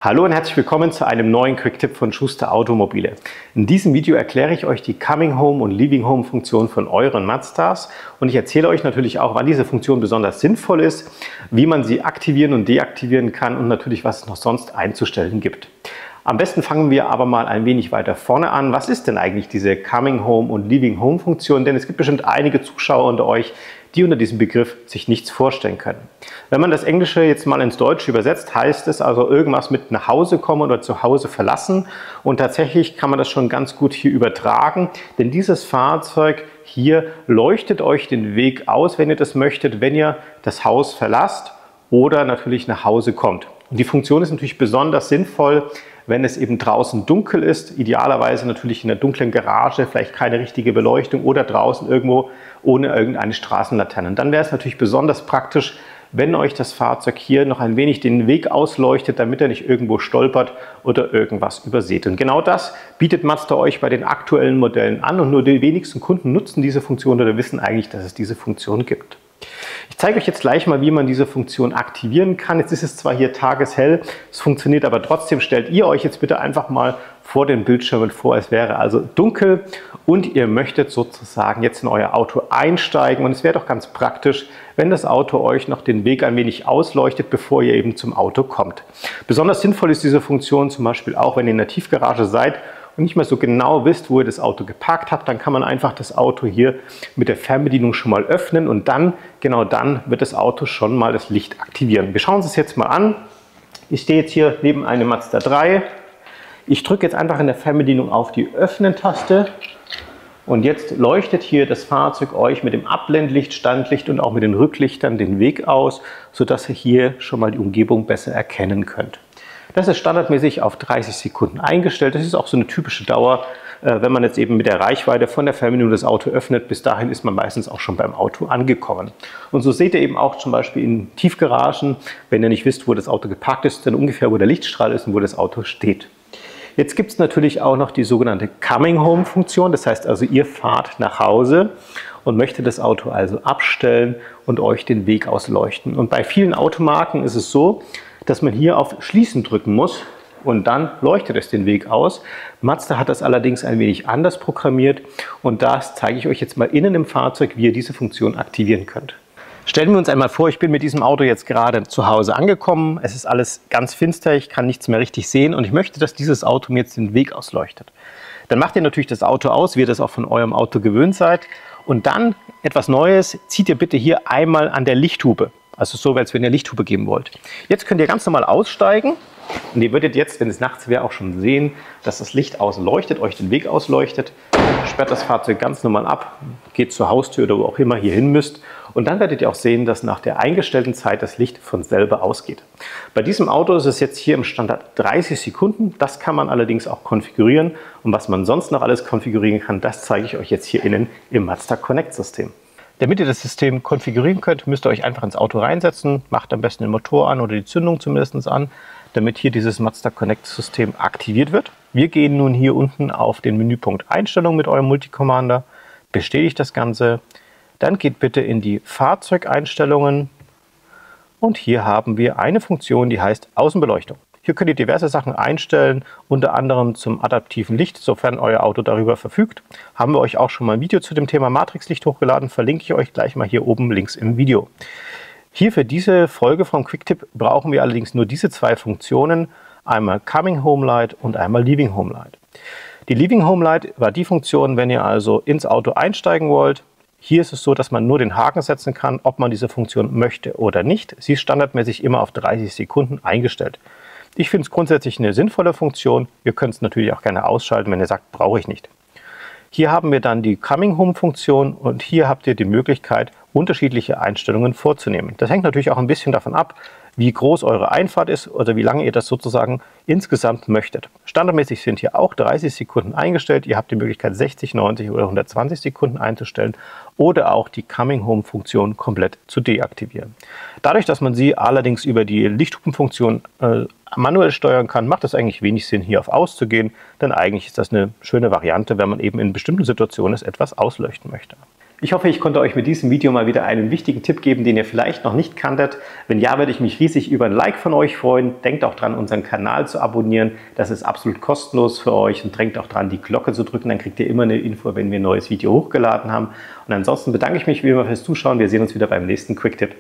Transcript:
Hallo und herzlich willkommen zu einem neuen Quick-Tipp von Schuster Automobile. In diesem Video erkläre ich euch die Coming Home und Leaving Home Funktion von euren Mazdas und ich erzähle euch natürlich auch, wann diese Funktion besonders sinnvoll ist, wie man sie aktivieren und deaktivieren kann und natürlich, was es noch sonst einzustellen gibt. Am besten fangen wir aber mal ein wenig weiter vorne an. Was ist denn eigentlich diese Coming Home und Leaving Home Funktion? Denn es gibt bestimmt einige Zuschauer unter euch, die unter diesem Begriff sich nichts vorstellen können. Wenn man das Englische jetzt mal ins Deutsche übersetzt, heißt es also irgendwas mit nach Hause kommen oder zu Hause verlassen. Und tatsächlich kann man das schon ganz gut hier übertragen, denn dieses Fahrzeug hier leuchtet euch den Weg aus, wenn ihr das möchtet, wenn ihr das Haus verlasst oder natürlich nach Hause kommt. Und die Funktion ist natürlich besonders sinnvoll, wenn es eben draußen dunkel ist, idealerweise natürlich in einer dunklen Garage, vielleicht keine richtige Beleuchtung oder draußen irgendwo ohne irgendeine Straßenlaterne. Und dann wäre es natürlich besonders praktisch, wenn euch das Fahrzeug hier noch ein wenig den Weg ausleuchtet, damit er nicht irgendwo stolpert oder irgendwas überseht. Und genau das bietet Mazda euch bei den aktuellen Modellen an und nur die wenigsten Kunden nutzen diese Funktion oder wissen eigentlich, dass es diese Funktion gibt. Ich zeige euch jetzt gleich mal, wie man diese Funktion aktivieren kann. Jetzt ist es zwar hier tageshell, es funktioniert aber trotzdem. Stellt ihr euch jetzt bitte einfach mal vor den Bildschirmen vor, es wäre also dunkel und ihr möchtet sozusagen jetzt in euer Auto einsteigen. Und es wäre doch ganz praktisch, wenn das Auto euch noch den Weg ein wenig ausleuchtet, bevor ihr eben zum Auto kommt. Besonders sinnvoll ist diese Funktion zum Beispiel auch, wenn ihr in der Tiefgarage seid und nicht mehr so genau wisst, wo ihr das Auto geparkt habt, dann kann man einfach das Auto hier mit der Fernbedienung schon mal öffnen und dann, genau dann, wird das Auto schon mal das Licht aktivieren. Wir schauen uns das jetzt mal an. Ich stehe jetzt hier neben einem Mazda 3. Ich drücke jetzt einfach in der Fernbedienung auf die Öffnen-Taste und jetzt leuchtet hier das Fahrzeug euch mit dem Abblendlicht, Standlicht und auch mit den Rücklichtern den Weg aus, sodass ihr hier schon mal die Umgebung besser erkennen könnt. Das ist standardmäßig auf 30 Sekunden eingestellt. Das ist auch so eine typische Dauer, wenn man jetzt eben mit der Reichweite von der Fernbedienung das Auto öffnet. Bis dahin ist man meistens auch schon beim Auto angekommen. Und so seht ihr eben auch zum Beispiel in Tiefgaragen, wenn ihr nicht wisst, wo das Auto geparkt ist, dann ungefähr, wo der Lichtstrahl ist und wo das Auto steht. Jetzt gibt es natürlich auch noch die sogenannte Coming Home Funktion. Das heißt also, ihr fahrt nach Hause und möchtet das Auto also abstellen und euch den Weg ausleuchten. Und bei vielen Automarken ist es so, dass man hier auf Schließen drücken muss und dann leuchtet es den Weg aus. Mazda hat das allerdings ein wenig anders programmiert und das zeige ich euch jetzt mal innen im Fahrzeug, wie ihr diese Funktion aktivieren könnt. Stellen wir uns einmal vor, ich bin mit diesem Auto jetzt gerade zu Hause angekommen. Es ist alles ganz finster, ich kann nichts mehr richtig sehen und ich möchte, dass dieses Auto mir jetzt den Weg ausleuchtet. Dann macht ihr natürlich das Auto aus, wie ihr das auch von eurem Auto gewöhnt seid. Und dann etwas Neues, zieht ihr bitte hier einmal an der Lichthupe. Also so, als wenn ihr Lichthupe geben wollt. Jetzt könnt ihr ganz normal aussteigen und ihr würdet jetzt, wenn es nachts wäre, auch schon sehen, dass das Licht ausleuchtet, euch den Weg ausleuchtet. Sperrt das Fahrzeug ganz normal ab, geht zur Haustür oder wo auch immer ihr hin müsst. Und dann werdet ihr auch sehen, dass nach der eingestellten Zeit das Licht von selber ausgeht. Bei diesem Auto ist es jetzt hier im Standard 30 Sekunden. Das kann man allerdings auch konfigurieren. Und was man sonst noch alles konfigurieren kann, das zeige ich euch jetzt hier innen im Mazda Connect System. Damit ihr das System konfigurieren könnt, müsst ihr euch einfach ins Auto reinsetzen, macht am besten den Motor an oder die Zündung zumindest an, damit hier dieses Mazda Connect System aktiviert wird. Wir gehen nun hier unten auf den Menüpunkt Einstellungen mit eurem Multicommander, bestätigt das Ganze, dann geht bitte in die Fahrzeugeinstellungen und hier haben wir eine Funktion, die heißt Außenbeleuchtung. Hier könnt ihr diverse Sachen einstellen, unter anderem zum adaptiven Licht, sofern euer Auto darüber verfügt. Haben wir euch auch schon mal ein Video zu dem Thema Matrixlicht hochgeladen, verlinke ich euch gleich mal hier oben links im Video. Hier für diese Folge vom Quick-Tipp brauchen wir allerdings nur diese zwei Funktionen, einmal Coming Home Light und einmal Leaving Home Light. Die Leaving Home Light war die Funktion, wenn ihr also ins Auto einsteigen wollt. Hier ist es so, dass man nur den Haken setzen kann, ob man diese Funktion möchte oder nicht. Sie ist standardmäßig immer auf 30 Sekunden eingestellt. Ich finde es grundsätzlich eine sinnvolle Funktion. Ihr könnt es natürlich auch gerne ausschalten, wenn ihr sagt, brauche ich nicht. Hier haben wir dann die Coming Home Funktion und hier habt ihr die Möglichkeit, unterschiedliche Einstellungen vorzunehmen. Das hängt natürlich auch ein bisschen davon ab, wie groß eure Einfahrt ist oder wie lange ihr das sozusagen insgesamt möchtet. Standardmäßig sind hier auch 30 Sekunden eingestellt. Ihr habt die Möglichkeit 60, 90 oder 120 Sekunden einzustellen oder auch die Coming Home Funktion komplett zu deaktivieren. Dadurch, dass man sie allerdings über die Lichthupenfunktion manuell steuern kann, macht es eigentlich wenig Sinn, hier auf Aus zu gehen, denn eigentlich ist das eine schöne Variante, wenn man eben in bestimmten Situationen es etwas ausleuchten möchte. Ich hoffe, ich konnte euch mit diesem Video mal wieder einen wichtigen Tipp geben, den ihr vielleicht noch nicht kanntet. Wenn ja, würde ich mich riesig über ein Like von euch freuen. Denkt auch dran, unseren Kanal zu abonnieren. Das ist absolut kostenlos für euch. Und denkt auch dran, die Glocke zu drücken. Dann kriegt ihr immer eine Info, wenn wir ein neues Video hochgeladen haben. Und ansonsten bedanke ich mich wie immer fürs Zuschauen. Wir sehen uns wieder beim nächsten Quick-Tipp.